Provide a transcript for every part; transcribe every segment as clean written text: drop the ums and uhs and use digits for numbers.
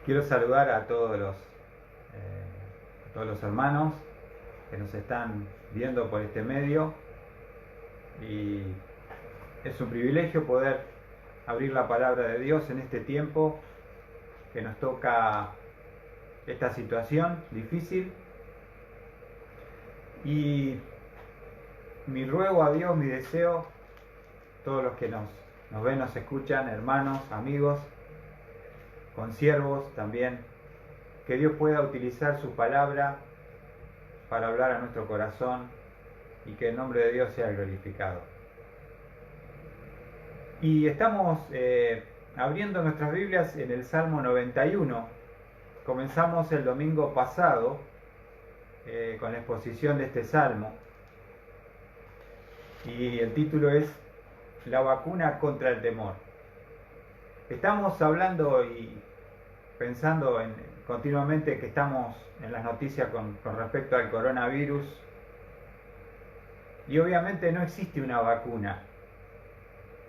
Quiero saludar a todos los hermanos que nos están viendo por este medio, y es un privilegio poder abrir la palabra de Dios en este tiempo que nos toca esta situación difícil. Y mi ruego a Dios, mi deseo, todos los que nos ven, nos escuchan, hermanos, amigos, consiervos también, que Dios pueda utilizar su palabra para hablar a nuestro corazón y que el nombre de Dios sea glorificado. Y estamos abriendo nuestras Biblias en el Salmo 91. Comenzamos el domingo pasado con la exposición de este salmo, y el título es La vacuna contra el temor. Estamos hablando y pensando continuamente que estamos en las noticias con respecto al coronavirus, y obviamente no existe una vacuna,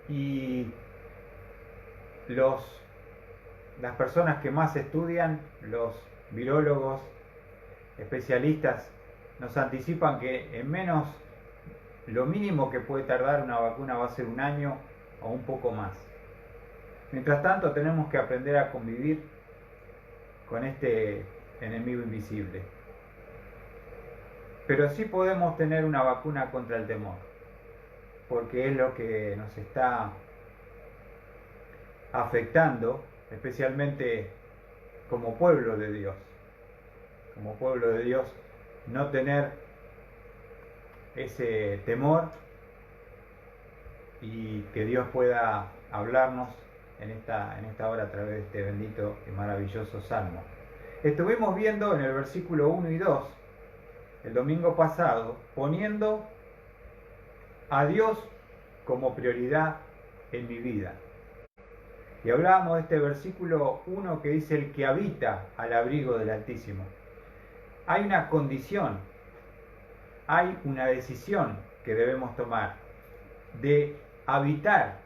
y las personas que más estudian, los virólogos, especialistas, nos anticipan que en menos, lo mínimo que puede tardar una vacuna va a ser 1 año o un poco más. Mientras tanto, tenemos que aprender a convivir con este enemigo invisible. Pero sí podemos tener una vacuna contra el temor, porque es lo que nos está afectando, especialmente como pueblo de Dios. Como pueblo de Dios, no tener ese temor, y que Dios pueda hablarnos en esta hora a través de este bendito y maravilloso salmo. Estuvimos viendo en el versículo 1 y 2 el domingo pasado, poniendo a Dios como prioridad en mi vida. Y hablábamos de este versículo 1 que dice: el que habita al abrigo del Altísimo. Hay una condición, hay una decisión que debemos tomar de habitar,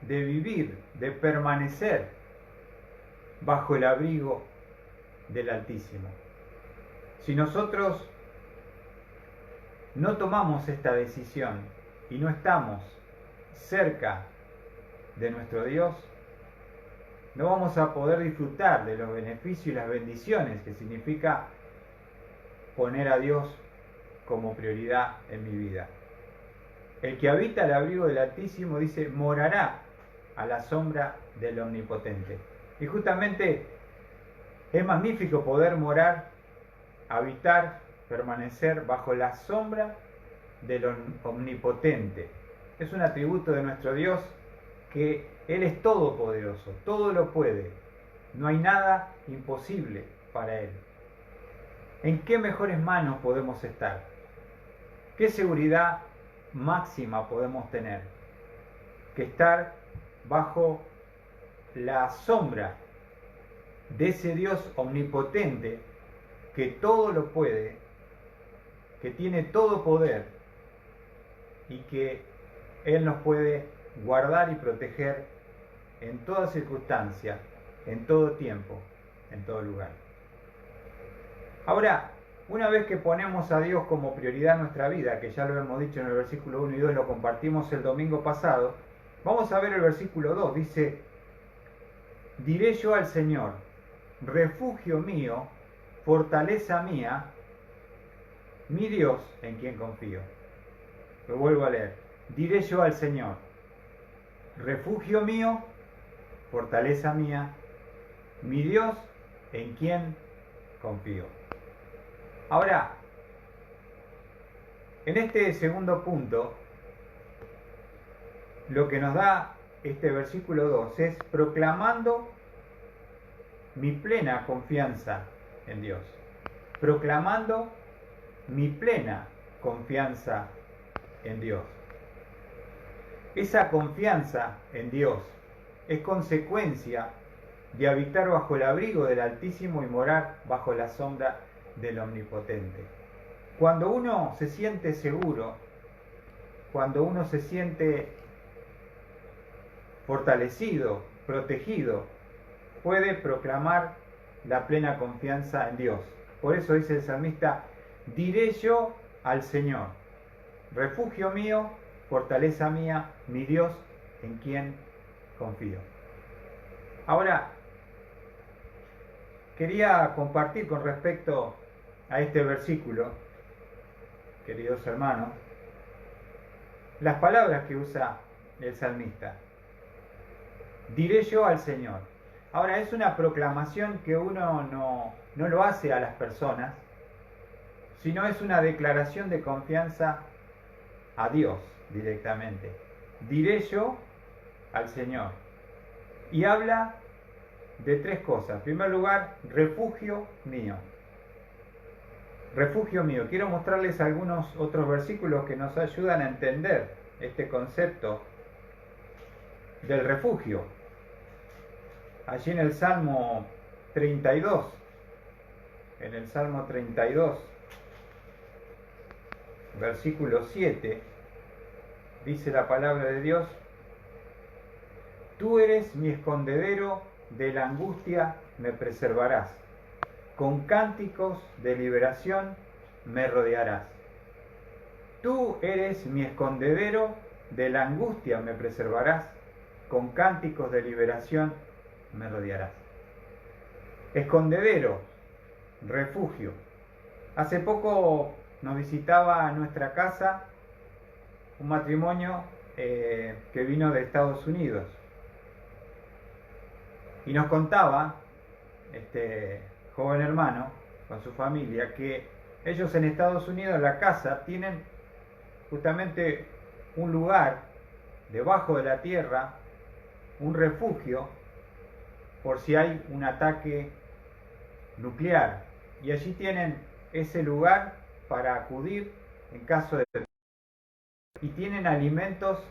de vivir, de permanecer bajo el abrigo del Altísimo. Si nosotros no tomamos esta decisión y no estamos cerca de nuestro Dios, no vamos a poder disfrutar de los beneficios y las bendiciones que significa poner a Dios como prioridad en mi vida. El que habita al abrigo del Altísimo, dice, morará a la sombra del Omnipotente. Y justamente es magnífico poder morar, habitar, permanecer bajo la sombra del Omnipotente. Es un atributo de nuestro Dios, que Él es todopoderoso, todo lo puede. No hay nada imposible para Él. ¿En qué mejores manos podemos estar? ¿Qué seguridad máxima podemos tener que estar bajo la sombra de ese Dios omnipotente, que todo lo puede, que tiene todo poder, y que Él nos puede guardar y proteger en toda circunstancia, en todo tiempo, en todo lugar? Ahora, una vez que ponemos a Dios como prioridad en nuestra vida, que ya lo hemos dicho en el versículo 1 y 2, lo compartimos el domingo pasado, vamos a ver el versículo 2. Dice: diré yo al Señor, refugio mío, fortaleza mía, mi Dios en quien confío. Lo vuelvo a leer. Diré yo al Señor, refugio mío, fortaleza mía, mi Dios en quien confío. Ahora, en este segundo punto, lo que nos da este versículo 2 es proclamando mi plena confianza en Dios. Proclamando mi plena confianza en Dios. Esa confianza en Dios es consecuencia de habitar bajo el abrigo del Altísimo y morar bajo la sombra del Omnipotente. Cuando uno se siente seguro, cuando uno se siente fortalecido, protegido, puede proclamar la plena confianza en Dios. Por eso dice el salmista, diré yo al Señor, refugio mío, fortaleza mía, mi Dios, en quien confío. Ahora, quería compartir con respecto a este versículo, queridos hermanos, las palabras que usa el salmista. Diré yo al Señor. Ahora, es una proclamación que uno no lo hace a las personas, sino es una declaración de confianza a Dios directamente. Diré yo al Señor. Y habla de tres cosas. En primer lugar, refugio mío. Refugio mío. Quiero mostrarles algunos otros versículos que nos ayudan a entender este concepto del refugio. Allí en el Salmo 32, versículo 7, dice la palabra de Dios, tú eres mi escondedero, de la angustia me preservarás, con cánticos de liberación me rodearás. Tú eres mi escondedero, de la angustia me preservarás, con cánticos de liberación me rodearás. Escondedero, refugio. Hace poco nos visitaba a nuestra casa un matrimonio que vino de Estados Unidos y nos contaba este joven hermano con su familia que ellos en Estados Unidos, en la casa, tienen justamente un lugar debajo de la tierra, un refugio por si hay un ataque nuclear, y allí tienen ese lugar para acudir en caso de, y tienen alimentos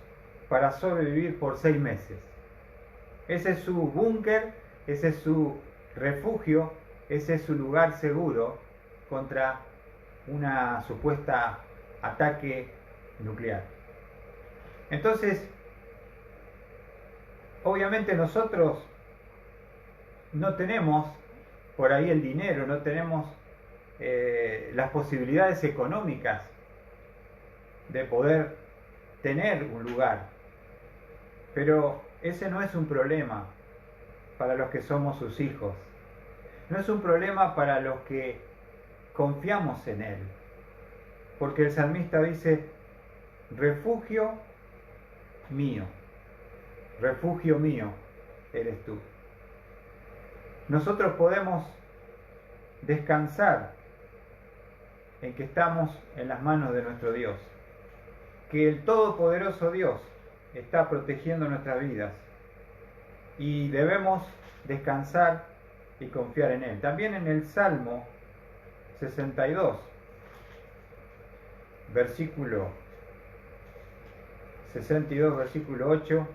para sobrevivir por 6 meses. Ese es su búnker, ese es su refugio, ese es su lugar seguro contra una supuesta ataque nuclear. Entonces, obviamente nosotros no tenemos por ahí el dinero, no tenemos las posibilidades económicas de poder tener un lugar, pero ese no es un problema para los que somos sus hijos, no es un problema para los que confiamos en Él, porque el salmista dice, refugio mío eres tú. Nosotros podemos descansar en que estamos en las manos de nuestro Dios, que el Todopoderoso Dios está protegiendo nuestras vidas y debemos descansar y confiar en Él. También en el Salmo 62, versículo 8,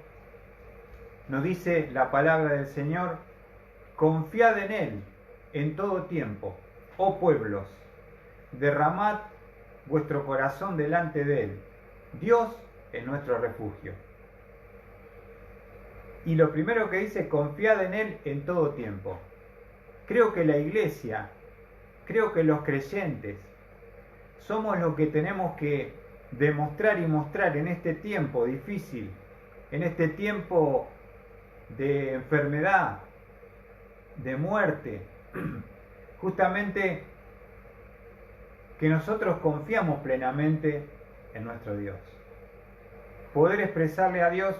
nos dice la palabra del Señor, confiad en Él en todo tiempo, oh pueblos, derramad vuestro corazón delante de Él. Dios es nuestro refugio. Y lo primero que dice, confiad en Él en todo tiempo. Creo que la iglesia, creo que los creyentes, somos los que tenemos que demostrar y mostrar en este tiempo difícil, en este tiempo de enfermedad, de muerte, justamente que nosotros confiamos plenamente en nuestro Dios. Poder expresarle a Dios,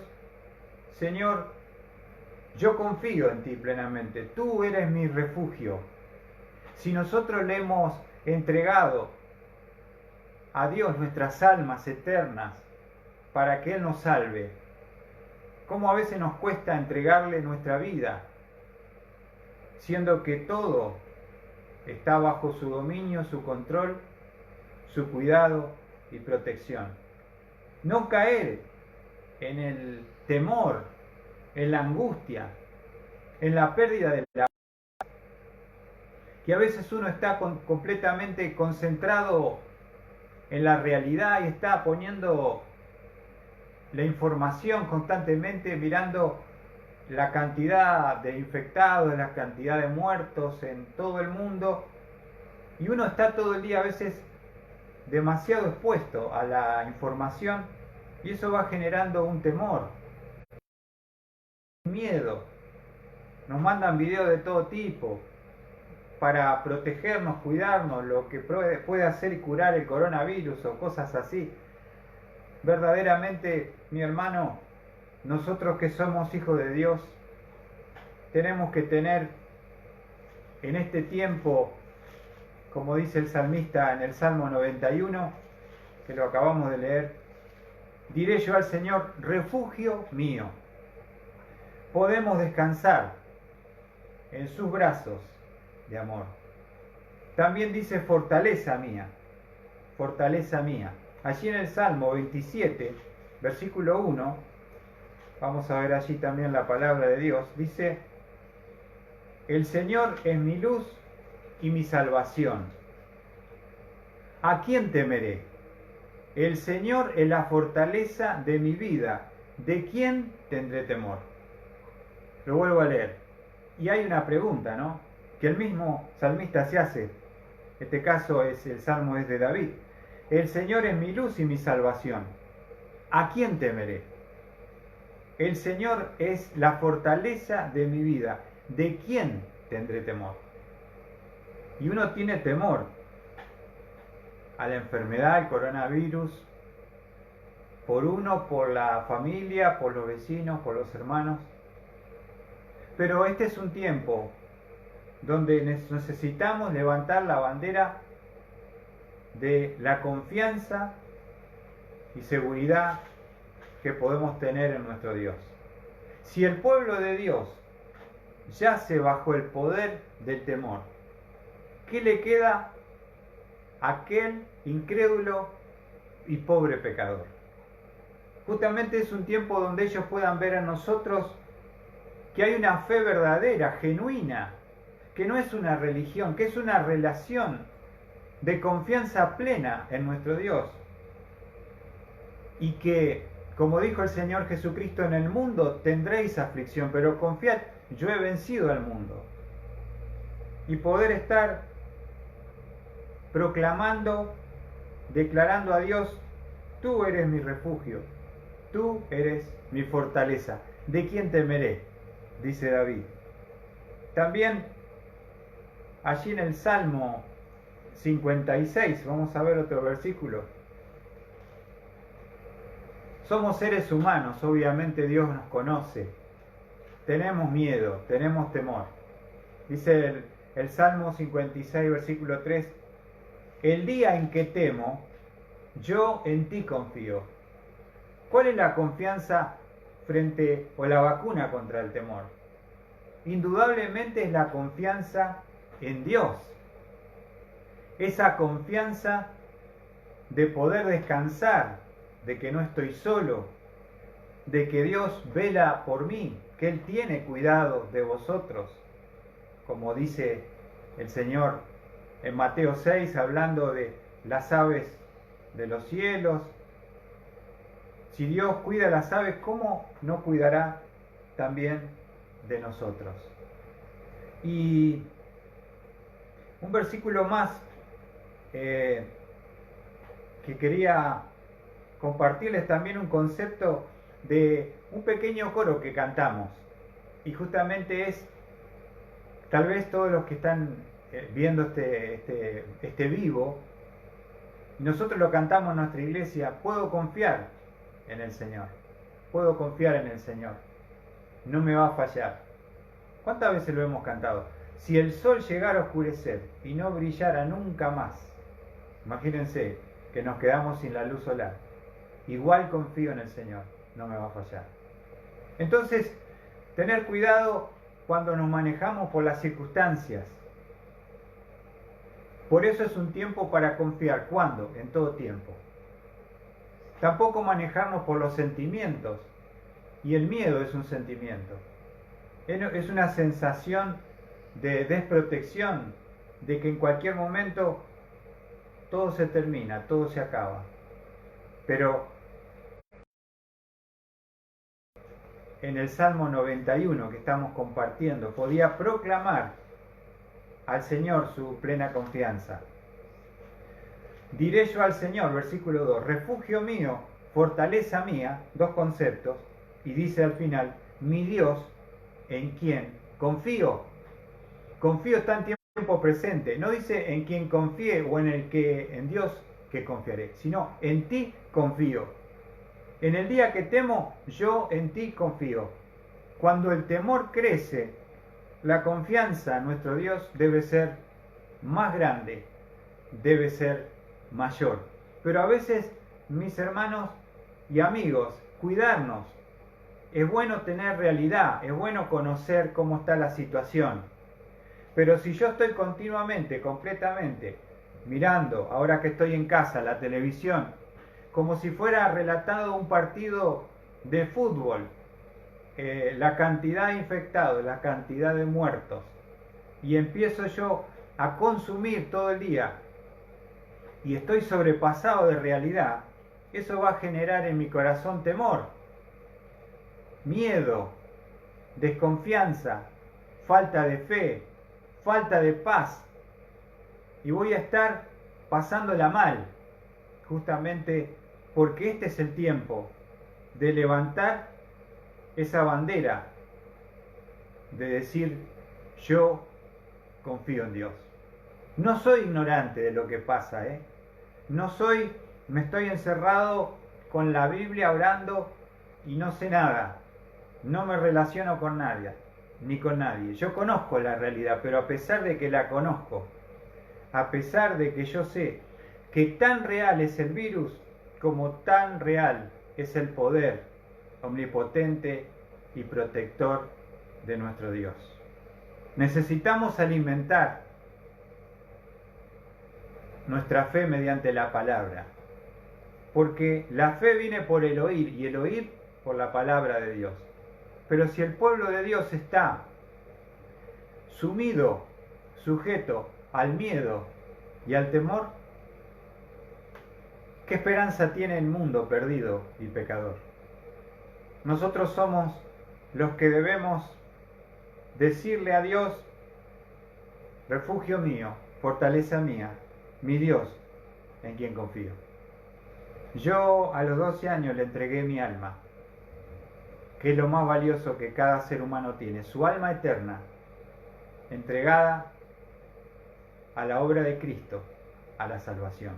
Señor, yo confío en ti plenamente, tú eres mi refugio. Si nosotros le hemos entregado a Dios nuestras almas eternas para que Él nos salve, ¿cómo a veces nos cuesta entregarle nuestra vida, siendo que todo está bajo su dominio, su control, su cuidado y protección? No caer en el temor, en la angustia, en la pérdida de la paz, que a veces uno está completamente concentrado en la realidad y está poniendo la información constantemente, mirando la cantidad de infectados, la cantidad de muertos en todo el mundo, y uno está todo el día a veces demasiado expuesto a la información, y eso va generando un temor, un miedo. Nos mandan videos de todo tipo para protegernos, cuidarnos, lo que puede hacer y curar el coronavirus o cosas así. Verdaderamente, mi hermano, nosotros que somos hijos de Dios, tenemos que tener en este tiempo, como dice el salmista en el Salmo 91, que lo acabamos de leer, diré yo al Señor, refugio mío. Podemos descansar en sus brazos de amor. También dice fortaleza mía, fortaleza mía. Allí en el Salmo 27, versículo 1, vamos a ver allí también la palabra de Dios, dice, el Señor es mi luz y mi salvación. ¿A quién temeré? El Señor es la fortaleza de mi vida. ¿De quién tendré temor? Lo vuelvo a leer. Y hay una pregunta, ¿no? Que el mismo salmista se hace. Este caso es el Salmo es de David. El Señor es mi luz y mi salvación. ¿A quién temeré? El Señor es la fortaleza de mi vida. ¿De quién tendré temor? Y uno tiene temor a la enfermedad, al coronavirus, por uno, por la familia, por los vecinos, por los hermanos. Pero este es un tiempo donde necesitamos levantar la bandera de la confianza y seguridad que podemos tener en nuestro Dios. Si el pueblo de Dios yace bajo el poder del temor, ¿qué le queda a aquel incrédulo y pobre pecador? Justamente es un tiempo donde ellos puedan ver en nosotros que hay una fe verdadera, genuina, que no es una religión, que es una relación de confianza plena en nuestro Dios. Y que, como dijo el Señor Jesucristo, en el mundo tendréis aflicción, pero confiad, yo he vencido al mundo. Y poder estar proclamando, declarando a Dios, tú eres mi refugio, tú eres mi fortaleza. ¿De quién temeré? Dice David. También allí en el Salmo 56, vamos a ver otro versículo. Somos seres humanos, obviamente Dios nos conoce. Tenemos miedo, tenemos temor. Dice el Salmo 56, versículo 3, el día en que temo, yo en ti confío. ¿Cuál es la confianza frente o la vacuna contra el temor? Indudablemente es la confianza en Dios. Esa confianza de poder descansar, de que no estoy solo, de que Dios vela por mí, que Él tiene cuidado de vosotros, como dice el Señor en Mateo 6, hablando de las aves de los cielos. Si Dios cuida las aves, ¿cómo no cuidará también de nosotros? Y un versículo más que quería compartirles también, un concepto de un pequeño coro que cantamos, y justamente es, tal vez todos los que están viendo este vivo, nosotros lo cantamos en nuestra iglesia, puedo confiar en el Señor, puedo confiar en el Señor, no me va a fallar. ¿Cuántas veces lo hemos cantado? Si el sol llegara a oscurecer y no brillara nunca más, imagínense que nos quedamos sin la luz solar, igual confío en el Señor, no me va a fallar. Entonces, tener cuidado cuando nos manejamos por las circunstancias. Por eso es un tiempo para confiar. ¿Cuándo? En todo tiempo. Tampoco manejarnos por los sentimientos. Y el miedo es un sentimiento. Es una sensación de desprotección, de que en cualquier momento todo se termina, todo se acaba. Pero en el Salmo 91 que estamos compartiendo, podía proclamar al Señor su plena confianza. Diré yo al Señor, versículo 2, refugio mío, fortaleza mía, dos conceptos, y dice al final, mi Dios, en quien confío. Confío está en tiempo presente, no dice en quien confíe o en Dios que confiaré, sino en ti confío. En el día que temo, yo en ti confío. Cuando el temor crece, la confianza en nuestro Dios debe ser más grande, debe ser mayor. Pero a veces, mis hermanos y amigos, cuidarnos. Es bueno tener realidad, es bueno conocer cómo está la situación. Pero si yo estoy continuamente, completamente, mirando, ahora que estoy en casa, la televisión, como si fuera relatado un partido de fútbol, la cantidad de infectados, la cantidad de muertos, y empiezo yo a consumir todo el día y estoy sobrepasado de realidad, eso va a generar en mi corazón temor, miedo, desconfianza, falta de fe, falta de paz, y voy a estar pasándola mal, justamente porque este es el tiempo de levantar esa bandera, de decir, yo confío en Dios. No soy ignorante de lo que pasa, me estoy encerrado con la Biblia orando y no sé nada, no me relaciono con nadie, ni con nadie. Yo conozco la realidad, pero a pesar de que la conozco, a pesar de que yo sé que tan real es el virus como tan real es el poder omnipotente y protector de nuestro Dios. Necesitamos alimentar nuestra fe mediante la palabra, porque la fe viene por el oír y el oír por la palabra de Dios. Pero si el pueblo de Dios está sumido, sujeto al miedo y al temor, ¿qué esperanza tiene el mundo perdido y pecador? Nosotros somos los que debemos decirle a Dios, refugio mío, fortaleza mía, mi Dios, en quien confío. Yo a los 12 años le entregué mi alma, que es lo más valioso que cada ser humano tiene, su alma eterna, entregada a la obra de Cristo, a la salvación.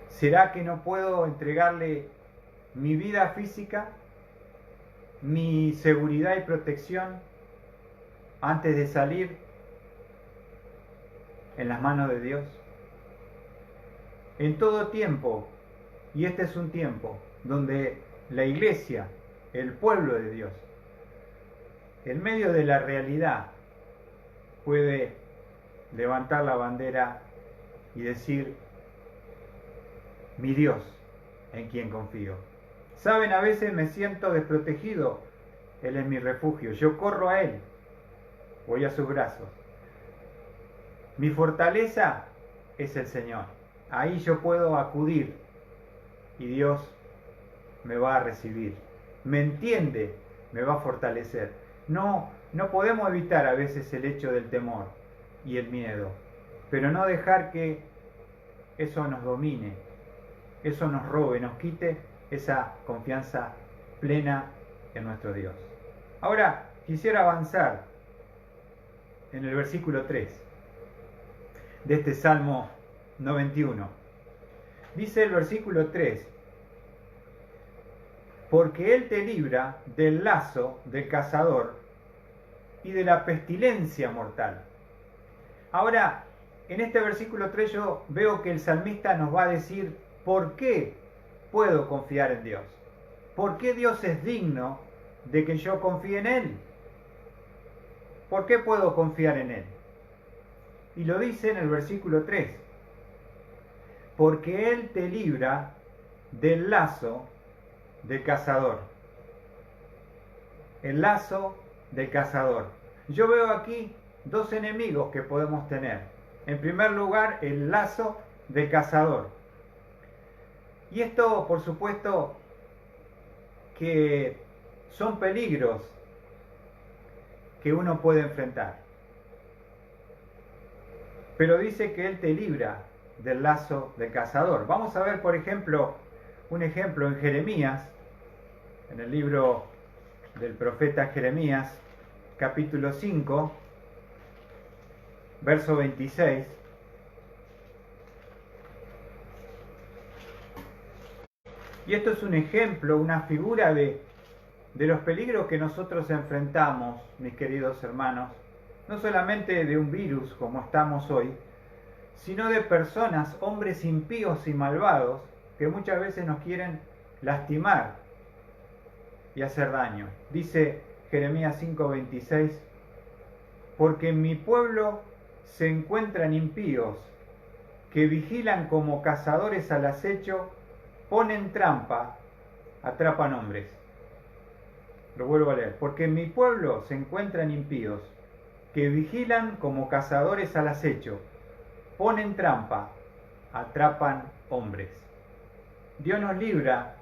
¿Será que no puedo entregarle mi vida física, mi seguridad y protección antes de salir en las manos de Dios? En todo tiempo, y este es un tiempo donde la iglesia, el pueblo de Dios, en medio de la realidad, puede levantar la bandera y decir, mi Dios, en quien confío. Saben, a veces me siento desprotegido, Él es mi refugio, yo corro a Él, voy a sus brazos. Mi fortaleza es el Señor, ahí yo puedo acudir y Dios me va a recibir, me entiende, me va a fortalecer. No podemos evitar a veces el hecho del temor y el miedo, pero no dejar que eso nos domine, eso nos robe, nos quite esa confianza plena en nuestro Dios. Ahora quisiera avanzar en el versículo 3 de este Salmo 91. Dice el versículo 3, porque Él te libra del lazo del cazador y de la pestilencia mortal. Ahora, en este versículo 3 yo veo que el salmista nos va a decir por qué puedo confiar en Dios. ¿Por qué Dios es digno de que yo confíe en Él? ¿Por qué puedo confiar en Él? Y lo dice en el versículo 3. Porque Él te libra del lazo del cazador. El lazo del cazador. Yo veo aquí dos enemigos que podemos tener. En primer lugar, el lazo del cazador. Y esto, por supuesto, que son peligros que uno puede enfrentar. Pero dice que Él te libra del lazo del cazador. Vamos a ver, por ejemplo, un ejemplo en Jeremías, en el libro del profeta Jeremías, capítulo 5, verso 26. Y esto es un ejemplo, una figura de los peligros que nosotros enfrentamos, mis queridos hermanos, no solamente de un virus como estamos hoy, sino de personas, hombres impíos y malvados, que muchas veces nos quieren lastimar y hacer daño. Dice Jeremías 5:26, porque en mi pueblo se encuentran impíos, que vigilan como cazadores al acecho, ponen trampa, atrapan hombres. Lo vuelvo a leer. Porque en mi pueblo se encuentran impíos, que vigilan como cazadores al acecho, ponen trampa, atrapan hombres. Dios nos libra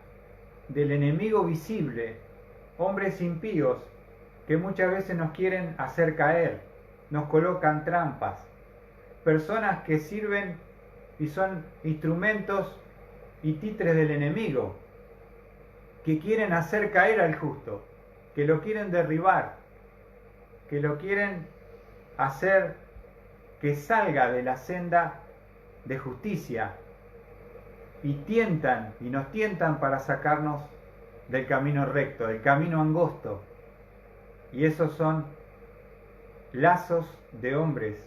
del enemigo visible, hombres impíos que muchas veces nos quieren hacer caer, nos colocan trampas, personas que sirven y son instrumentos y títeres del enemigo, que quieren hacer caer al justo, que lo quieren derribar, que lo quieren hacer que salga de la senda de justicia, y tientan y nos tientan para sacarnos del camino recto, del camino angosto. Y esos son lazos de hombres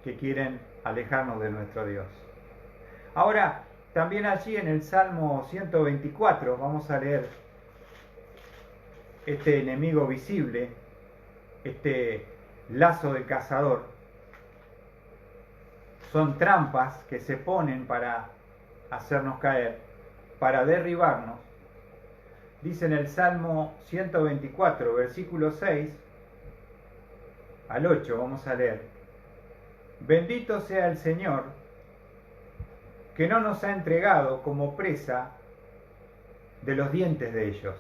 que quieren alejarnos de nuestro Dios. Ahora, también allí en el Salmo 124, vamos a leer este enemigo visible, este lazo del cazador. Son trampas que se ponen para hacernos caer, para derribarnos. Dice en el Salmo 124, versículo 6 al 8, vamos a leer: bendito sea el Señor, que no nos ha entregado como presa de los dientes de ellos.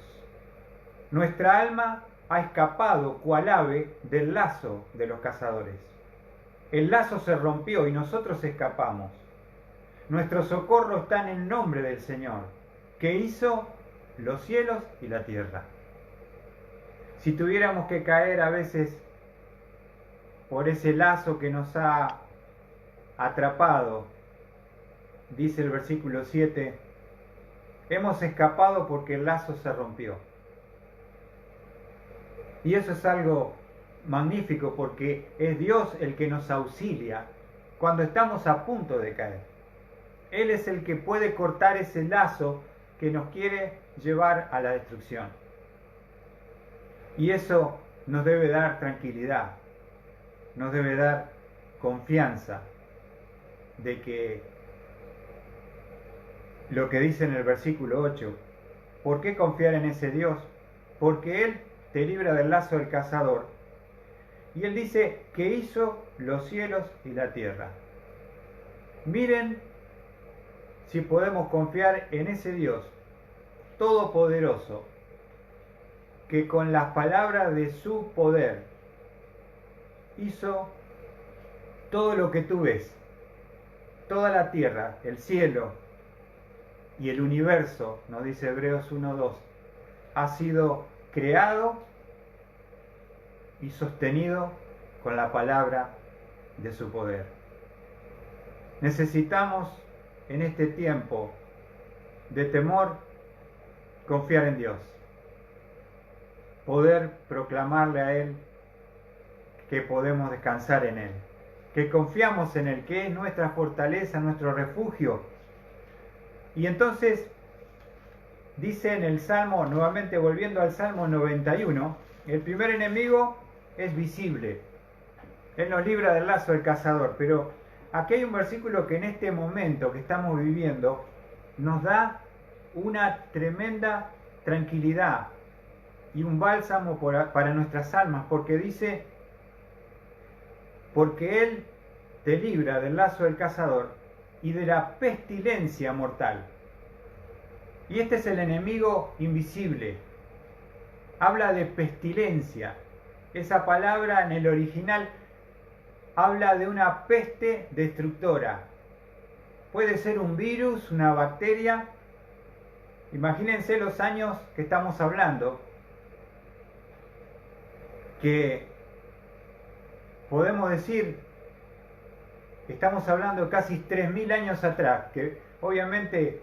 Nuestra alma ha escapado cual ave del lazo de los cazadores. El lazo se rompió y nosotros escapamos. Nuestro socorro está en el nombre del Señor, que hizo los cielos y la tierra. Si tuviéramos que caer a veces por ese lazo que nos ha atrapado, dice el versículo 7, hemos escapado porque el lazo se rompió. Y eso es algo magnífico, porque es Dios el que nos auxilia cuando estamos a punto de caer. Él es el que puede cortar ese lazo que nos quiere llevar a la destrucción. Y eso nos debe dar tranquilidad, nos debe dar confianza de que lo que dice en el versículo 8, ¿por qué confiar en ese Dios? Porque Él te libra del lazo del cazador. Y Él dice que hizo los cielos y la tierra. Miren si podemos confiar en ese Dios todopoderoso, que con las palabras de su poder hizo todo lo que tú ves, toda la tierra, el cielo y el universo, nos dice Hebreos 1:2, ha sido creado y sostenido con la palabra de su poder. Necesitamos en este tiempo de temor confiar en Dios, poder proclamarle a Él que podemos descansar en Él, que confiamos en Él, que es nuestra fortaleza, nuestro refugio. Y entonces dice en el Salmo, nuevamente volviendo al Salmo 91, el primer enemigo es visible. Él nos libra del lazo del cazador, pero aquí hay un versículo que en este momento que estamos viviendo nos da una tremenda tranquilidad y un bálsamo para nuestras almas, porque dice, porque Él te libra del lazo del cazador y de la pestilencia mortal. Y este es el enemigo invisible, habla de pestilencia. Esa palabra en el original habla de una peste destructora. Puede ser un virus, una bacteria. Imagínense los años que estamos hablando, que podemos decir, estamos hablando de casi 3000 años atrás, que obviamente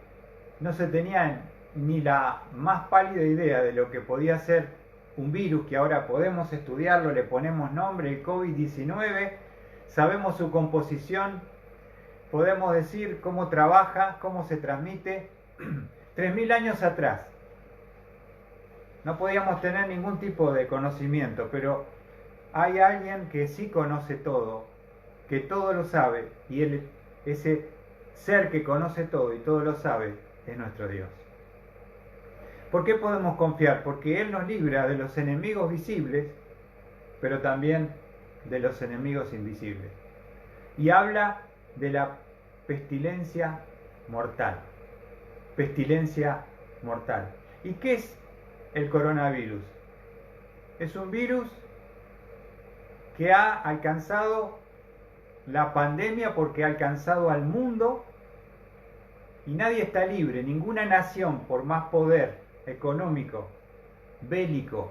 no se tenían ni la más pálida idea de lo que podía ser un virus, que ahora podemos estudiarlo, le ponemos nombre, el COVID-19, sabemos su composición, podemos decir cómo trabaja, cómo se transmite. 3000 años atrás no podíamos tener ningún tipo de conocimiento, pero hay alguien que sí conoce todo, que todo lo sabe, y ese ser que conoce todo y todo lo sabe es nuestro Dios. ¿Por qué podemos confiar? Porque Él nos libra de los enemigos visibles, pero también de los enemigos invisibles. Y habla de la pestilencia mortal. Pestilencia mortal. ¿Y qué es el coronavirus? Es un virus que ha alcanzado la pandemia porque ha alcanzado al mundo y nadie está libre, ninguna nación, por más poder económico, bélico,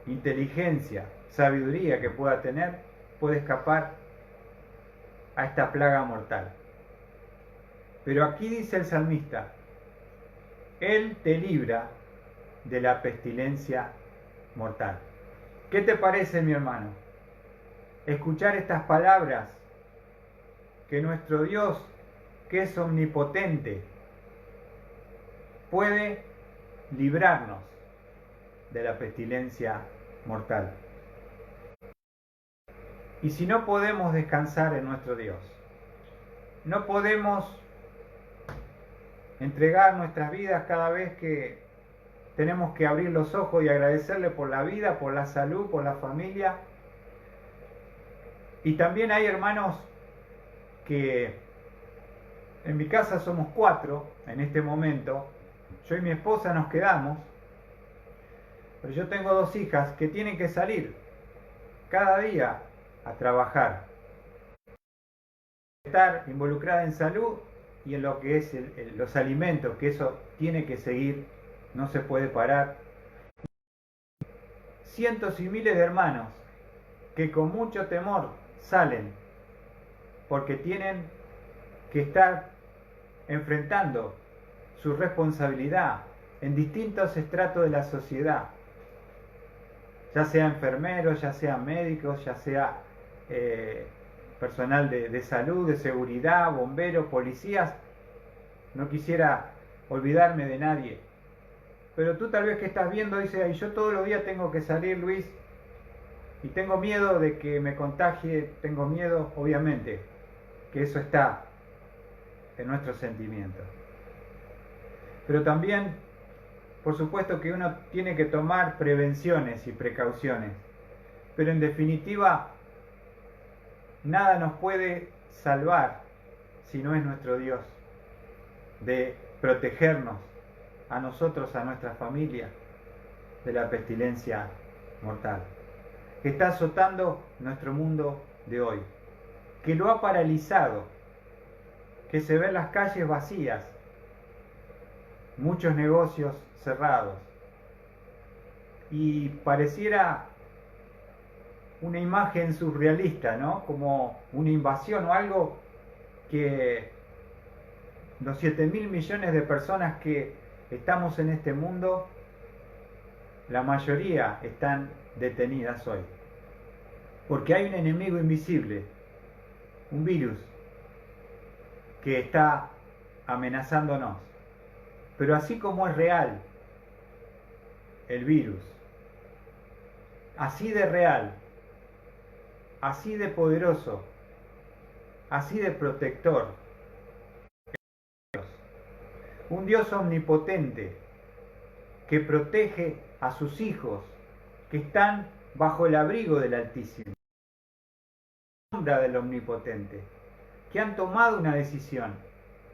inteligencia, sabiduría que pueda tener, puede escapar a esta plaga mortal. Pero aquí dice el salmista, Él te libra de la pestilencia mortal. ¿Qué te parece, mi hermano? Escuchar estas palabras, que nuestro Dios, que es omnipotente, puede librarnos de la pestilencia mortal. Y si no podemos descansar en nuestro Dios, no podemos entregar nuestras vidas cada vez que tenemos que abrir los ojos y agradecerle por la vida, por la salud, por la familia. Y también hay hermanos que en mi casa somos 4 en este momento, yo y mi esposa nos quedamos, pero yo tengo 2 hijas que tienen que salir cada día a trabajar, estar involucrada en salud y en lo que es los alimentos, que eso tiene que seguir, no se puede parar. Cientos y miles de hermanos que con mucho temor salen porque tienen que estar enfrentando su responsabilidad en distintos estratos de la sociedad, ya sea enfermeros, ya sean médicos, ya sea personal de salud, de seguridad, bomberos, policías. No quisiera olvidarme de nadie, pero tú tal vez que estás viendo dices, yo todos los días tengo que salir, Luis, y tengo miedo de que me contagie, tengo miedo, obviamente, que eso está en nuestros sentimientos. Pero también, por supuesto que uno tiene que tomar prevenciones y precauciones, pero en definitiva, nada nos puede salvar si no es nuestro Dios, de protegernos a nosotros, a nuestra familia, de la pestilencia mortal que está azotando nuestro mundo de hoy, que lo ha paralizado, que se ven las calles vacías, muchos negocios cerrados, y pareciera una imagen surrealista, ¿no? Como una invasión o algo que los 7.000 millones de personas que estamos en este mundo, la mayoría están detenidas hoy. Porque hay un enemigo invisible, un virus, que está amenazándonos. Pero así como es real el virus, así de real, así de poderoso, así de protector, un Dios omnipotente que protege a sus hijos que están bajo el abrigo del Altísimo, sombra del Omnipotente, que han tomado una decisión.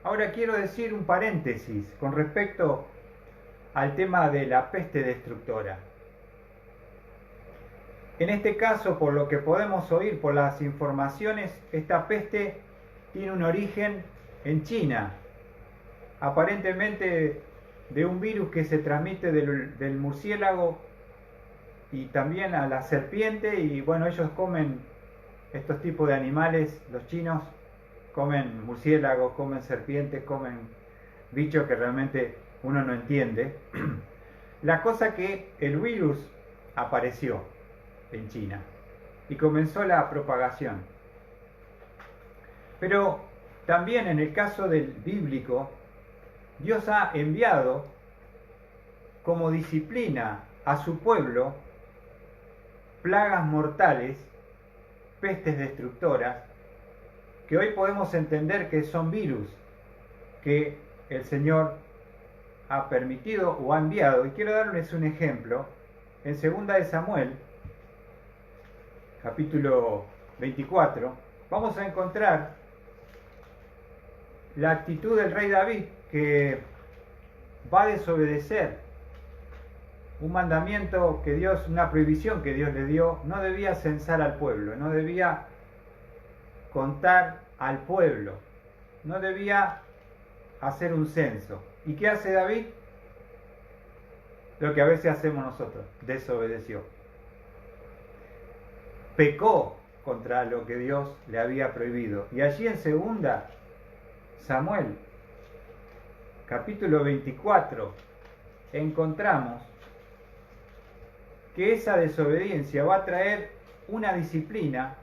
Ahora quiero decir un paréntesis con respecto al tema de la peste destructora. En este caso, por lo que podemos oír, por las informaciones, esta peste tiene un origen en China, aparentemente de un virus que se transmite del murciélago y también a la serpiente, y bueno, ellos comen estos tipos de animales, los chinos comen murciélagos, comen serpientes, comen bichos que realmente uno no entiende. La cosa que el virus apareció en China y comenzó la propagación. Pero también en el caso del bíblico, Dios ha enviado como disciplina a su pueblo plagas mortales, pestes destructoras, que hoy podemos entender que son virus que el Señor ha permitido o ha enviado. Y quiero darles un ejemplo. En 2 de Samuel, capítulo 24, vamos a encontrar la actitud del rey David, que va a desobedecer un mandamiento que Dios, una prohibición que Dios le dio. No debía censar al pueblo, no debía contar al pueblo, no debía hacer un censo. ¿Y qué hace David? Lo que a veces hacemos nosotros: desobedeció. Pecó contra lo que Dios le había prohibido. Y allí en 2 Samuel, capítulo 24, encontramos que esa desobediencia va a traer una disciplina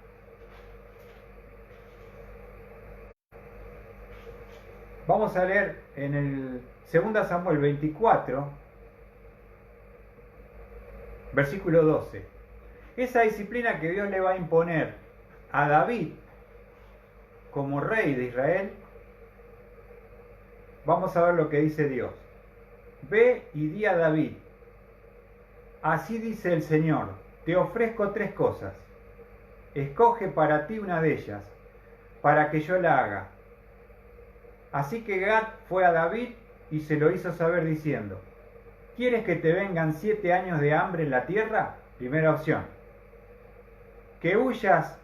Vamos a leer en el 2 Samuel 24, versículo 12. Esa disciplina que Dios le va a imponer a David como rey de Israel, vamos a ver lo que dice Dios. Ve y di a David: así dice el Señor, te ofrezco 3 cosas. Escoge para ti una de ellas, para que yo la haga. Así que Gad fue a David y se lo hizo saber diciendo: ¿quieres que te vengan 7 años de hambre en la tierra? Primera opción. ¿Que huyas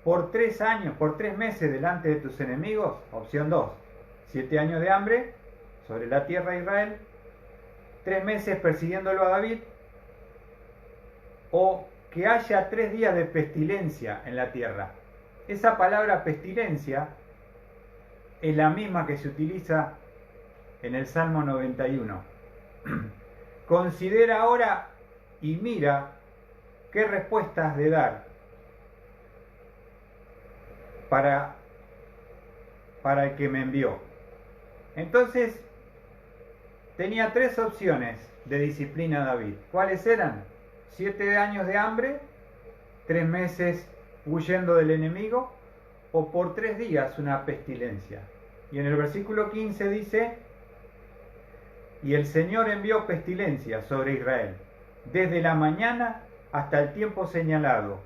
por 3 años, por 3 meses delante de tus enemigos? Opción 2. 7 años de hambre sobre la tierra de Israel, 3 meses persiguiéndolo a David, o que haya 3 días de pestilencia en la tierra. Esa palabra pestilencia es la misma que se utiliza en el Salmo 91. Considera ahora y mira qué respuestas de dar para el que me envió. Entonces tenía 3 opciones de disciplina David. ¿Cuáles eran? 7 años de hambre, 3 meses huyendo del enemigo, o por 3 días una pestilencia. Y en el versículo 15 dice: y el Señor envió pestilencia sobre Israel, desde la mañana hasta el tiempo señalado,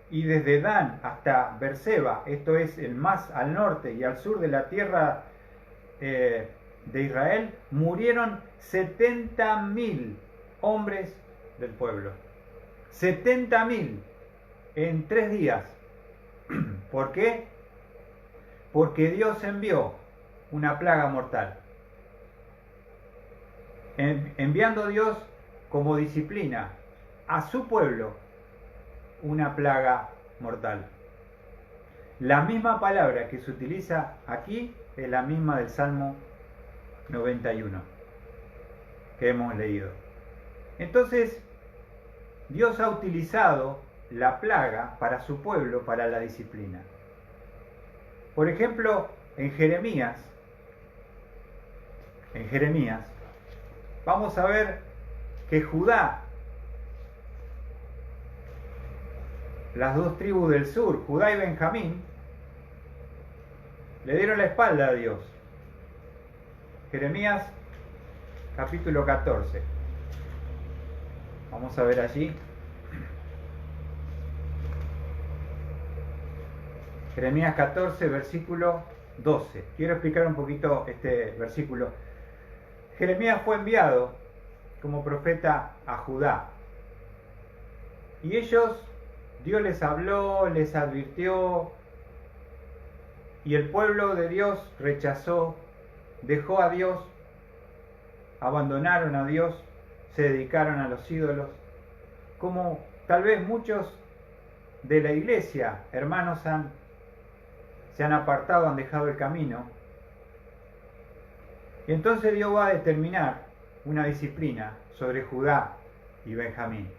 y desde Dan hasta Berseba, esto es el más al norte y al sur de la tierra de Israel, murieron 70.000 hombres del pueblo. 70.000 en 3 días. ¿Por qué? Porque Dios envió una plaga mortal. Enviando Dios como disciplina a su pueblo una plaga mortal. La misma palabra que se utiliza aquí es la misma del Salmo 91 que hemos leído. Entonces, Dios ha utilizado la plaga para su pueblo, para la disciplina. Por ejemplo, en Jeremías, vamos a ver que Judá, las 2 tribus del sur, Judá y Benjamín, le dieron la espalda a Dios. Jeremías capítulo 14. Vamos a ver allí. Jeremías 14, versículo 12. Quiero explicar un poquito este versículo. Jeremías fue enviado como profeta a Judá. Y ellos Dios les habló, les advirtió, y el pueblo de Dios rechazó, dejó a Dios, abandonaron a Dios, se dedicaron a los ídolos, como tal vez muchos de la iglesia, hermanos, se han apartado, han dejado el camino. Y entonces Dios va a determinar una disciplina sobre Judá y Benjamín.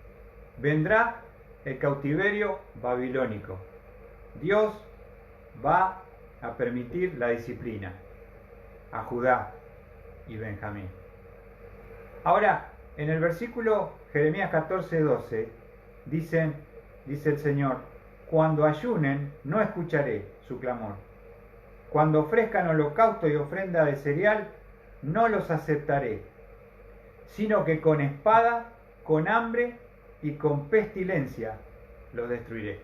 Vendrá el cautiverio babilónico. Dios va a permitir la disciplina a Judá y Benjamín. Ahora, en el versículo Jeremías 14:12, dice el Señor: cuando ayunen, no escucharé su clamor. Cuando ofrezcan holocausto y ofrenda de cereal, no los aceptaré, sino que con espada, con hambre y con pestilencia los destruiré.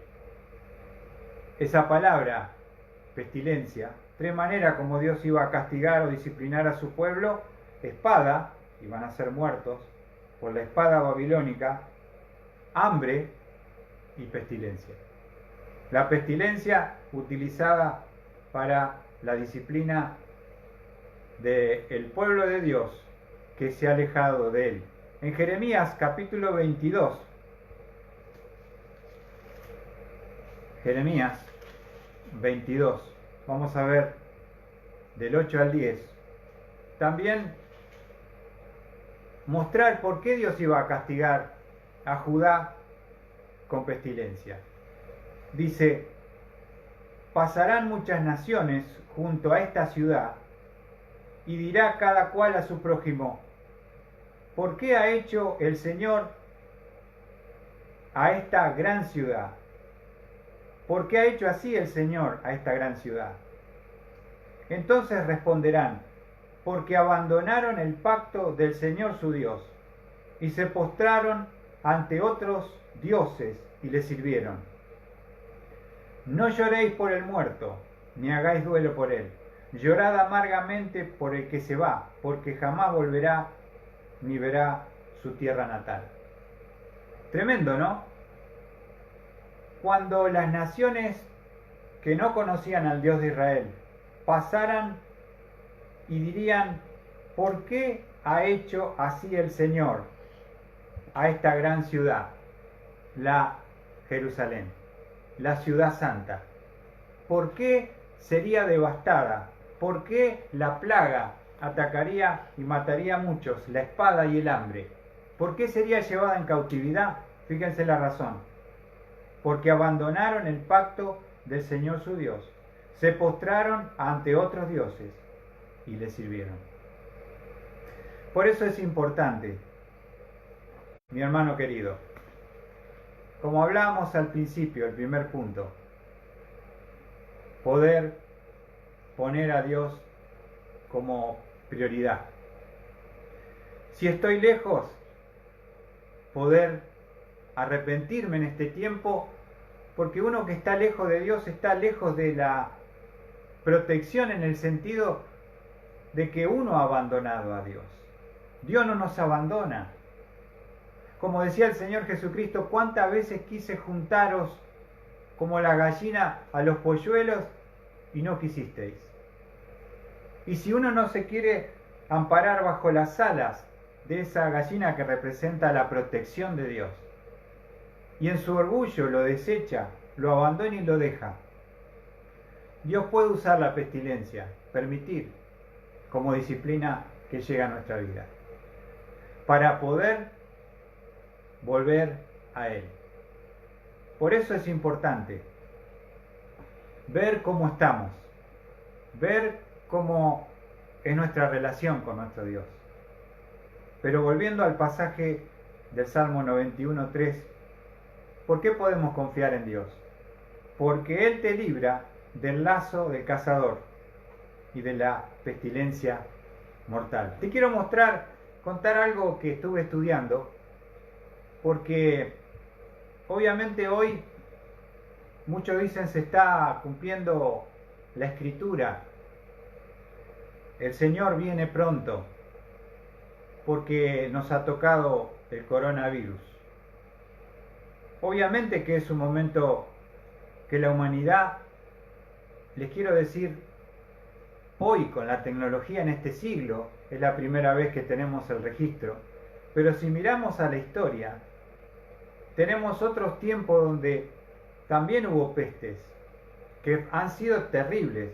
Esa palabra, pestilencia, tres maneras como Dios iba a castigar o disciplinar a su pueblo: espada, y van a ser muertos por la espada babilónica; hambre y pestilencia. La pestilencia utilizada para la disciplina del pueblo de Dios que se ha alejado de él. En Jeremías capítulo 22, Jeremías 22, vamos a ver del 8 al 10, también mostrar por qué Dios iba a castigar a Judá con pestilencia. Dice: pasarán muchas naciones junto a esta ciudad, y dirá cada cual a su prójimo: ¿por qué ha hecho el Señor a esta gran ciudad? ¿Por qué ha hecho así el Señor a esta gran ciudad? Entonces responderán: porque abandonaron el pacto del Señor su Dios, y se postraron ante otros dioses y le sirvieron. No lloréis por el muerto, ni hagáis duelo por él. Llorad amargamente por el que se va, porque jamás volverá ni verá su tierra natal. Tremendo, ¿no? Cuando las naciones que no conocían al Dios de Israel pasaran y dirían: ¿por qué ha hecho así el Señor a esta gran ciudad, la Jerusalén, la ciudad santa? ¿Por qué sería devastada? ¿Por qué la plaga atacaría y mataría a muchos, la espada y el hambre? ¿Por qué sería llevada en cautividad? Fíjense la razón: porque abandonaron el pacto del Señor su Dios, se postraron ante otros dioses y le sirvieron. Por eso es importante, mi hermano querido, como hablábamos al principio, el primer punto, poder poner a Dios como prioridad. Si estoy lejos, poder arrepentirme en este tiempo, porque uno que está lejos de Dios está lejos de la protección, en el sentido de que uno ha abandonado a Dios. Dios no nos abandona. Como decía el Señor Jesucristo: cuántas veces quise juntaros como la gallina a los polluelos y no quisisteis. Y si uno no se quiere amparar bajo las alas de esa gallina que representa la protección de Dios, y en su orgullo lo desecha, lo abandona y lo deja, Dios puede usar la pestilencia, permitir como disciplina que llega a nuestra vida, para poder volver a Él. Por eso es importante ver cómo estamos, ver cómo es nuestra relación con nuestro Dios. Pero volviendo al pasaje del Salmo 91:3, ¿por qué podemos confiar en Dios? Porque Él te libra del lazo del cazador y de la pestilencia mortal. Te quiero contar algo que estuve estudiando, porque obviamente hoy muchos dicen se está cumpliendo la Escritura. El Señor viene pronto porque nos ha tocado el coronavirus. Obviamente que es un momento que la humanidad, les quiero decir, hoy con la tecnología en este siglo, es la primera vez que tenemos el registro, pero si miramos a la historia, tenemos otros tiempos donde también hubo pestes, que han sido terribles.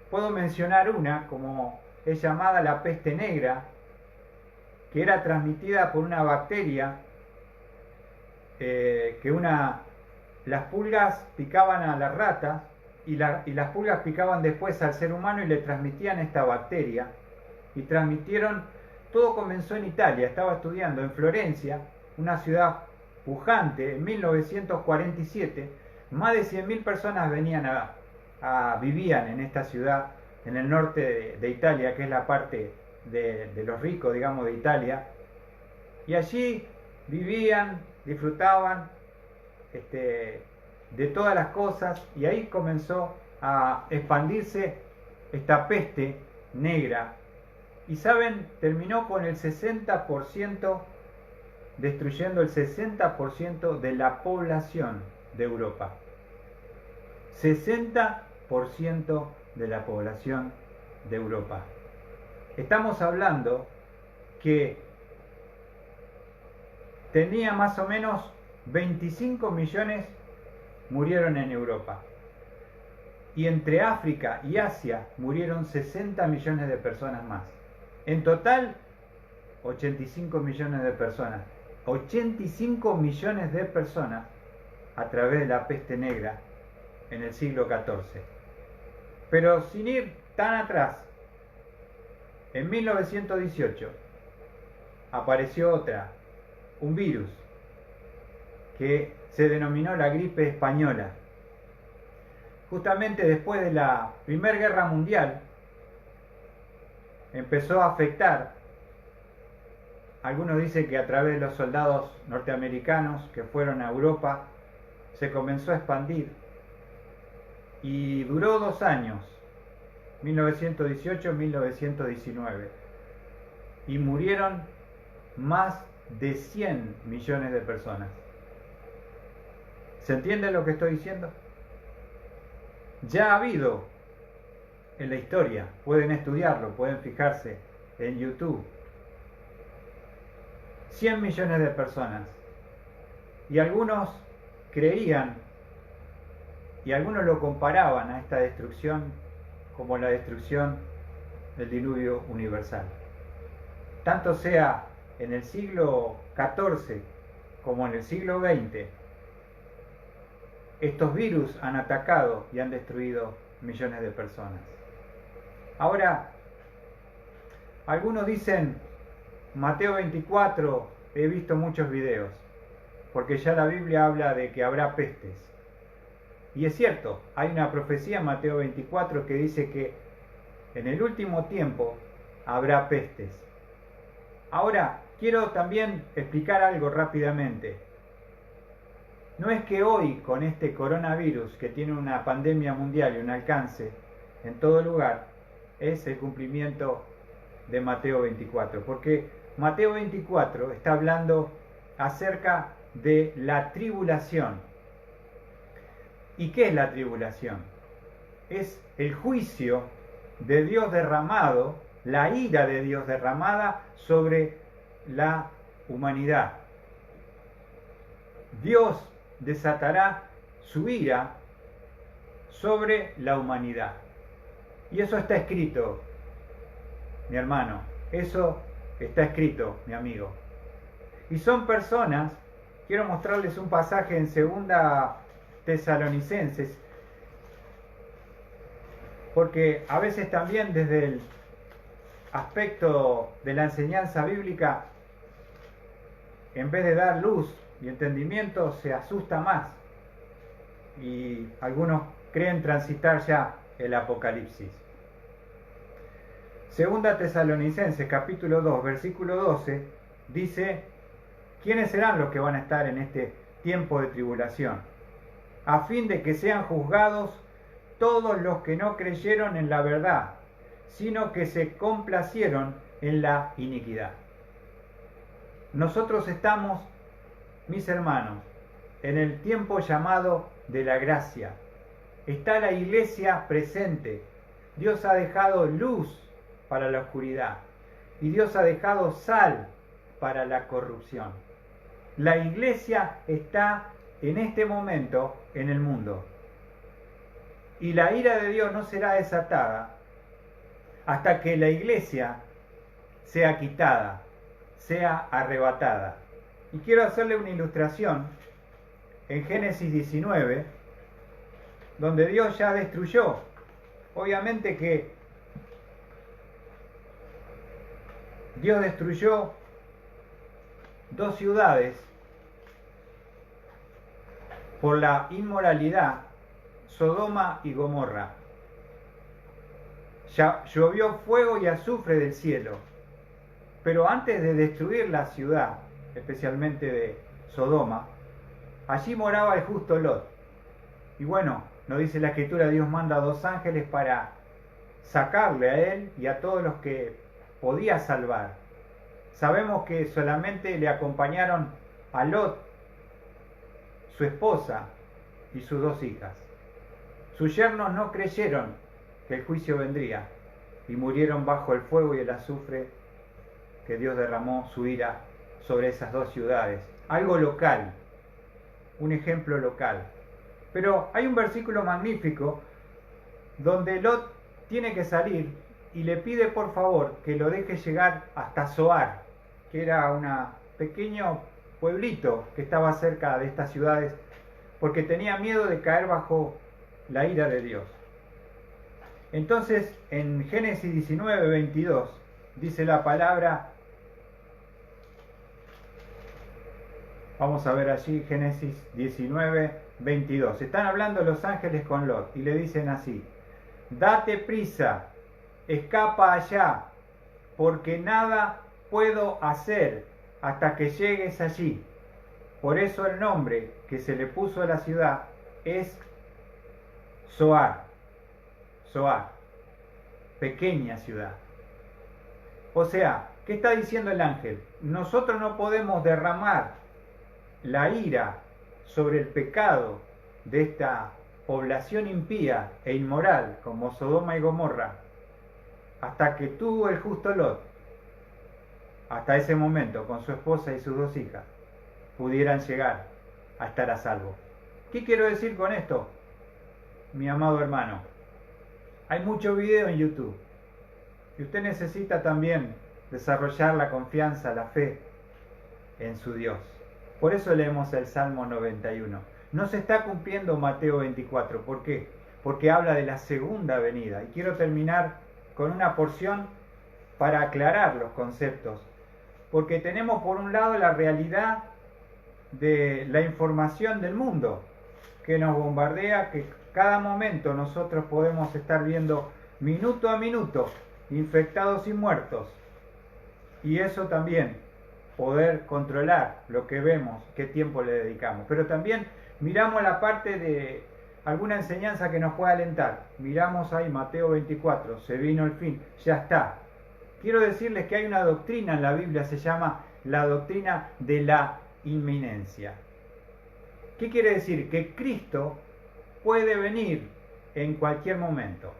Puedo mencionar una, como es llamada la peste negra, que era transmitida por una bacteria, las pulgas picaban a las ratas y las pulgas picaban después al ser humano y le transmitían esta bacteria. Y todo comenzó en Italia, estaba estudiando en Florencia, una ciudad pujante, en 1947, más de 100.000 personas vivían en esta ciudad, en el norte de Italia, que es la parte de los ricos, digamos, de Italia, y allí vivían, disfrutaban de todas las cosas, y ahí comenzó a expandirse esta peste negra, y saben, terminó con el 60%, destruyendo el 60% de la población de Europa. 60% de la población de Europa. Estamos hablando que tenía más o menos 25 millones murieron en Europa. Y entre África y Asia murieron 60 millones de personas más. En total, 85 millones de personas. 85 millones de personas a través de la peste negra en el siglo XIV. Pero sin ir tan atrás, en 1918 apareció un virus que se denominó la gripe española. Justamente después de la Primera Guerra Mundial empezó a afectar, algunos dicen que a través de los soldados norteamericanos que fueron a Europa, se comenzó a expandir y duró 2 años, 1918-1919, y murieron más de 100 millones de personas. ¿Se entiende lo que estoy diciendo? Ya ha habido en la historia, pueden estudiarlo, pueden fijarse en YouTube, 100 millones de personas, y algunos creían y algunos lo comparaban a esta destrucción como la destrucción del diluvio universal. Tanto sea en el siglo XIV como en el siglo XX, estos virus han atacado y han destruido millones de personas. Ahora, algunos dicen, Mateo 24, he visto muchos videos, porque ya la Biblia habla de que habrá pestes. Y es cierto, hay una profecía en Mateo 24 que dice que en el último tiempo habrá pestes. Ahora, quiero también explicar algo rápidamente. No es que hoy, con este coronavirus que tiene una pandemia mundial y un alcance en todo lugar, es el cumplimiento de Mateo 24, porque Mateo 24 está hablando acerca de la tribulación. ¿Y qué es la tribulación? Es el juicio de Dios derramado, la ira de Dios derramada sobre la humanidad. Dios desatará su ira sobre la humanidad. Y eso está escrito, mi hermano. Eso está escrito, mi amigo. Y son personas, quiero mostrarles un pasaje en 2 Tesalonicenses, porque a veces también desde el aspecto de la enseñanza bíblica, en vez de dar luz y entendimiento, se asusta más. Y algunos creen transitar ya el Apocalipsis. 2 Tesalonicenses capítulo 2, versículo 12, dice, ¿quiénes serán los que van a estar en este tiempo de tribulación? A fin de que sean juzgados todos los que no creyeron en la verdad, sino que se complacieron en la iniquidad. Nosotros estamos, mis hermanos, en el tiempo llamado de la gracia. Está la iglesia presente. Dios ha dejado luz para la oscuridad y Dios ha dejado sal para la corrupción. La iglesia está en este momento en el mundo. Y la ira de Dios no será desatada hasta que la iglesia sea quitada, sea arrebatada. Y quiero hacerle una ilustración en Génesis 19, donde Dios ya destruyó. Obviamente que Dios destruyó 2 ciudades por la inmoralidad, Sodoma y Gomorra. Ya llovió fuego y azufre del cielo. Pero antes de destruir la ciudad, especialmente de Sodoma, allí moraba el justo Lot. Y bueno, nos dice la Escritura, Dios manda 2 ángeles para sacarle a él y a todos los que podía salvar. Sabemos que solamente le acompañaron a Lot, su esposa y sus 2 hijas. Sus yernos no creyeron que el juicio vendría y murieron bajo el fuego y el azufre que Dios derramó su ira sobre esas 2 ciudades. Algo local, un ejemplo local. Pero hay un versículo magnífico donde Lot tiene que salir y le pide por favor que lo deje llegar hasta Zoar, que era un pequeño pueblito que estaba cerca de estas ciudades, porque tenía miedo de caer bajo la ira de Dios. Entonces, en Génesis 19, 22, dice la palabra, vamos a ver allí, Génesis 19, 22. Están hablando los ángeles con Lot y le dicen así: date prisa, escapa allá, porque nada puedo hacer hasta que llegues allí. Por eso el nombre que se le puso a la ciudad es Zoar. Zoar, pequeña ciudad. O sea, ¿qué está diciendo el ángel? Nosotros no podemos derramar la ira sobre el pecado de esta población impía e inmoral como Sodoma y Gomorra hasta que tú, el justo Lot, hasta ese momento con su esposa y sus 2 hijas, pudieran llegar a estar a salvo. ¿Qué quiero decir con esto, mi amado hermano? Hay mucho video en YouTube y usted necesita también desarrollar la confianza, la fe en su Dios. Por eso leemos el Salmo 91. No se está cumpliendo Mateo 24. ¿Por qué? Porque habla de la segunda venida. Y quiero terminar con una porción para aclarar los conceptos. Porque tenemos por un lado la realidad de la información del mundo que nos bombardea, que cada momento nosotros podemos estar viendo minuto a minuto infectados y muertos. Y eso también, poder controlar lo que vemos, qué tiempo le dedicamos. Pero también miramos la parte de alguna enseñanza que nos pueda alentar. Miramos ahí Mateo 24, se vino el fin, ya está. Quiero decirles que hay una doctrina en la Biblia, se llama la doctrina de la inminencia. ¿Qué quiere decir? Que Cristo puede venir en cualquier momento.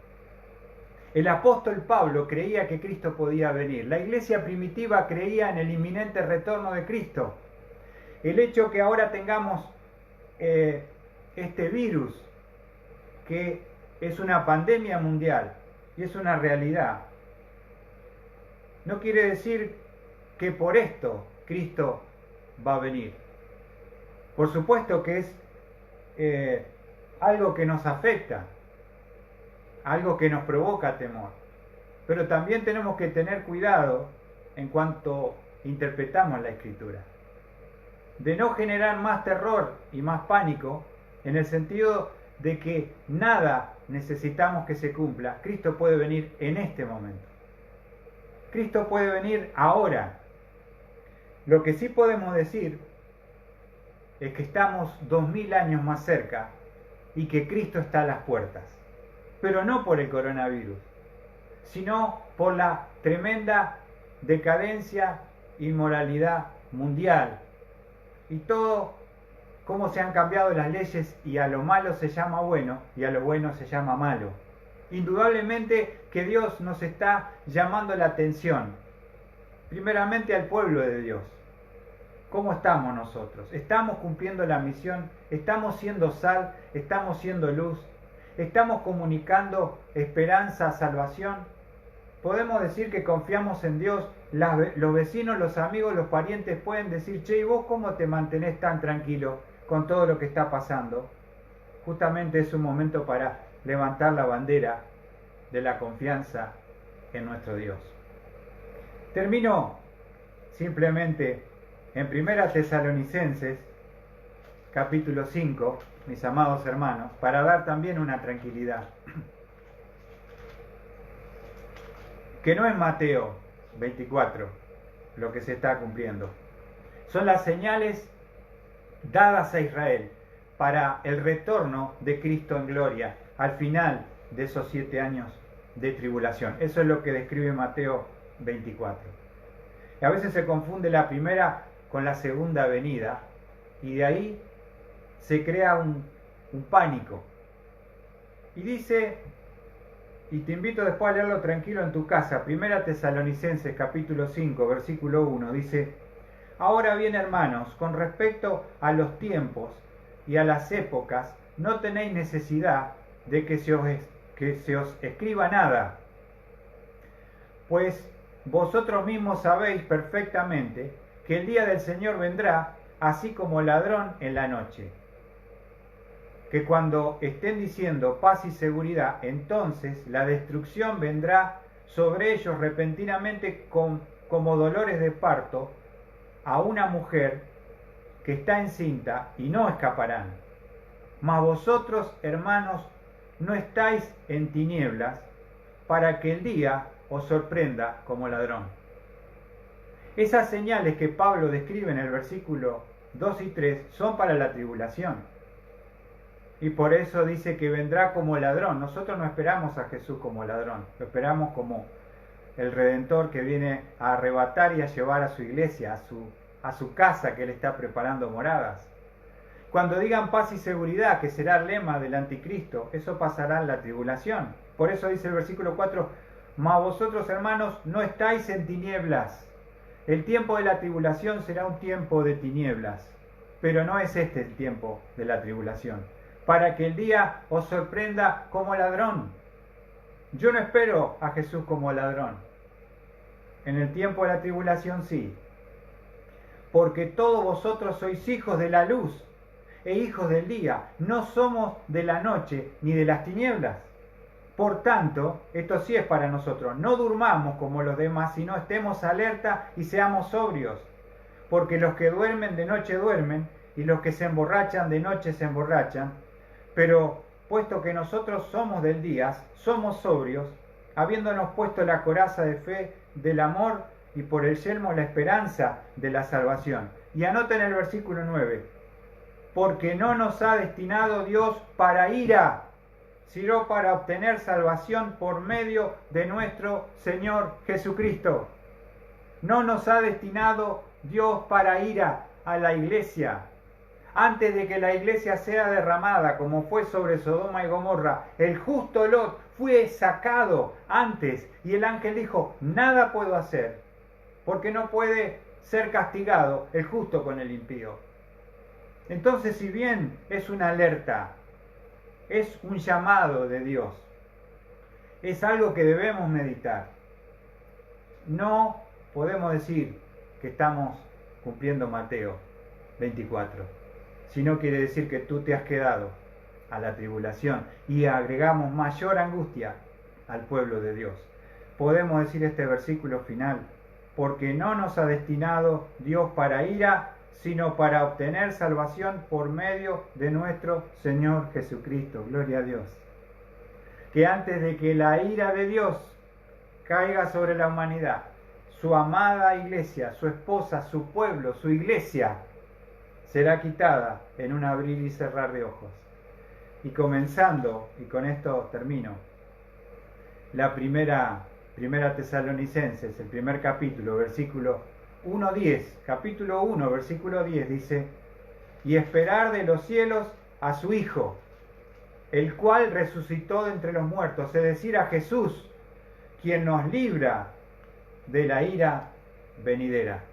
El apóstol Pablo creía que Cristo podía venir. La iglesia primitiva creía en el inminente retorno de Cristo. El hecho que ahora tengamos este virus, que es una pandemia mundial y es una realidad, no quiere decir que por esto Cristo va a venir. Por supuesto que es algo que nos afecta, algo que nos provoca temor. Pero también tenemos que tener cuidado en cuanto interpretamos la Escritura, de no generar más terror y más pánico, en el sentido de que nada necesitamos que se cumpla. Cristo puede venir en este momento. Cristo puede venir ahora. Lo que sí podemos decir es que estamos 2000 años más cerca y que Cristo está a las puertas. Pero no por el coronavirus, sino por la tremenda decadencia, inmoralidad mundial y todo cómo se han cambiado las leyes y a lo malo se llama bueno y a lo bueno se llama malo. Indudablemente que Dios nos está llamando la atención, primeramente al pueblo de Dios. ¿Cómo estamos nosotros? ¿Estamos cumpliendo la misión? ¿Estamos siendo sal? ¿Estamos siendo luz? ¿Estamos comunicando esperanza, salvación? Podemos decir que confiamos en Dios. Los vecinos, los amigos, los parientes pueden decir: che, ¿y vos cómo te mantenés tan tranquilo con todo lo que está pasando? Justamente es un momento para levantar la bandera de la confianza en nuestro Dios. Termino simplemente en 1 Tesalonicenses, capítulo 5, mis amados hermanos, para dar también una tranquilidad. Que no es Mateo 24 lo que se está cumpliendo. Son las señales dadas a Israel para el retorno de Cristo en gloria al final de esos 7 años de tribulación. Eso es lo que describe Mateo 24. Y a veces se confunde la primera con la segunda venida y de ahí se crea un pánico. Y dice, y te invito después a leerlo tranquilo en tu casa, 1 Tesalonicenses capítulo 5 versículo 1, dice: ahora bien, hermanos, con respecto a los tiempos y a las épocas, no tenéis necesidad de que se os escriba nada, pues vosotros mismos sabéis perfectamente que el día del Señor vendrá así como ladrón en la noche. Que cuando estén diciendo paz y seguridad, entonces la destrucción vendrá sobre ellos repentinamente como dolores de parto a una mujer que está encinta, y no escaparán. Mas vosotros, hermanos, no estáis en tinieblas, para que el día os sorprenda como ladrón. Esas señales que Pablo describe en el versículo 2 y 3 son para la tribulación. Y por eso dice que vendrá como ladrón. Nosotros no esperamos a Jesús como ladrón, lo esperamos como el Redentor que viene a arrebatar y a llevar a su iglesia, a su casa que Él está preparando moradas. Cuando digan paz y seguridad, que será el lema del anticristo, eso pasará en la tribulación. Por eso dice el versículo 4, mas vosotros, hermanos, no estáis en tinieblas. El tiempo de la tribulación será un tiempo de tinieblas, pero no es este el tiempo de la tribulación, para que el día os sorprenda como ladrón. Yo no espero a Jesús como ladrón. En el tiempo de la tribulación sí, porque todos vosotros sois hijos de la luz e hijos del día, no somos de la noche ni de las tinieblas. Por tanto, esto sí es para nosotros, no durmamos como los demás, sino estemos alerta y seamos sobrios, porque los que duermen de noche duermen, y los que se emborrachan de noche se emborrachan, pero puesto que nosotros somos del día, somos sobrios, habiéndonos puesto la coraza de fe del amor y por el yelmo la esperanza de la salvación. Y anoten el versículo 9, porque no nos ha destinado Dios para ira, sino para obtener salvación por medio de nuestro Señor Jesucristo. No nos ha destinado Dios para ira a la iglesia. Antes de que la iglesia sea derramada, como fue sobre Sodoma y Gomorra, el justo Lot fue sacado antes y el ángel dijo, nada puedo hacer, porque no puede ser castigado el justo con el impío. Entonces, si bien es una alerta, es un llamado de Dios, es algo que debemos meditar. No podemos decir que estamos cumpliendo Mateo 24, sino quiere decir que tú te has quedado a la tribulación y agregamos mayor angustia al pueblo de Dios. Podemos decir este versículo final, porque no nos ha destinado Dios para ira, sino para obtener salvación por medio de nuestro Señor Jesucristo. Gloria a Dios. Que antes de que la ira de Dios caiga sobre la humanidad, su amada iglesia, su esposa, su pueblo, su iglesia, será quitada en un abrir y cerrar de ojos. Y comenzando, y con esto termino, la primera Tesalonicenses, el primer capítulo, versículo 1:10, capítulo 1, versículo 10, dice, y esperar de los cielos a su Hijo, el cual resucitó de entre los muertos, es decir, a Jesús, quien nos libra de la ira venidera.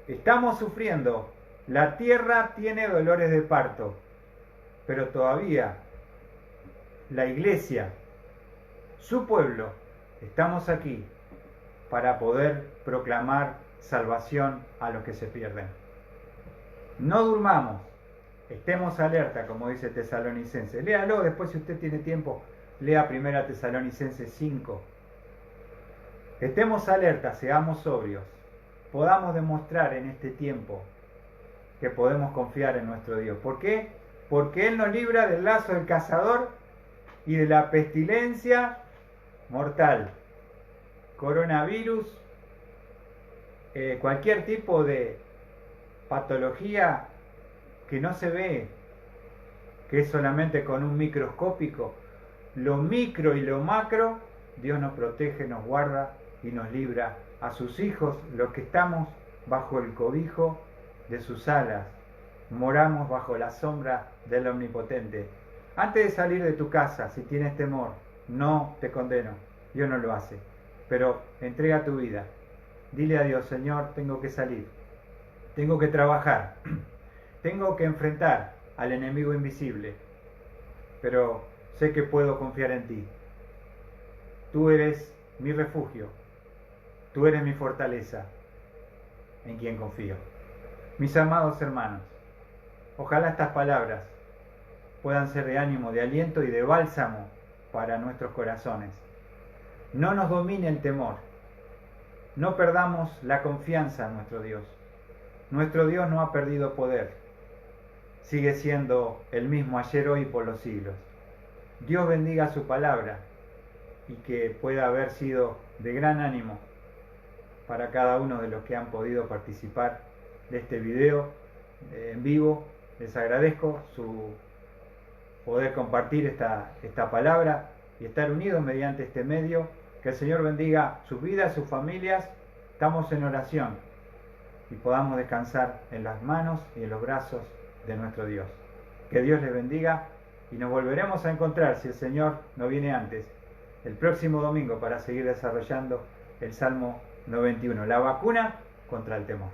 Estamos sufriendo, la tierra tiene dolores de parto, pero todavía la iglesia, su pueblo, estamos aquí para poder proclamar salvación a los que se pierden. No durmamos, estemos alerta, como dice Tesalonicenses. Léalo después si usted tiene tiempo, lea 1 Tesalonicenses 5. Estemos alerta, seamos sobrios, podamos demostrar en este tiempo que podemos confiar en nuestro Dios. ¿Por qué? Porque Él nos libra del lazo del cazador y de la pestilencia mortal, coronavirus, cualquier tipo de patología que no se ve, que es solamente con un microscópico. Lo micro y lo macro, Dios nos protege, nos guarda y nos libra a sus hijos, los que estamos bajo el cobijo de sus alas, moramos bajo la sombra del Omnipotente. Antes de salir de tu casa, si tienes temor, no te condeno, Dios no lo hace, pero entrega tu vida, dile a Dios: Señor, tengo que salir, tengo que trabajar, tengo que enfrentar al enemigo invisible, pero sé que puedo confiar en ti. Tú eres mi refugio, tú eres mi fortaleza, en quien confío. Mis amados hermanos, ojalá estas palabras puedan ser de ánimo, de aliento y de bálsamo para nuestros corazones. No nos domine el temor, no perdamos la confianza en nuestro Dios. Nuestro Dios no ha perdido poder, sigue siendo el mismo ayer, hoy y por los siglos. Dios bendiga su palabra y que pueda haber sido de gran ánimo para cada uno de los que han podido participar de este video en vivo. Les agradezco su poder compartir esta palabra y estar unidos mediante este medio. Que el Señor bendiga sus vidas, sus familias. Estamos en oración y podamos descansar en las manos y en los brazos de nuestro Dios. Que Dios les bendiga y nos volveremos a encontrar, si el Señor no viene antes, el próximo domingo para seguir desarrollando el Salmo 91, la vacuna contra el temor.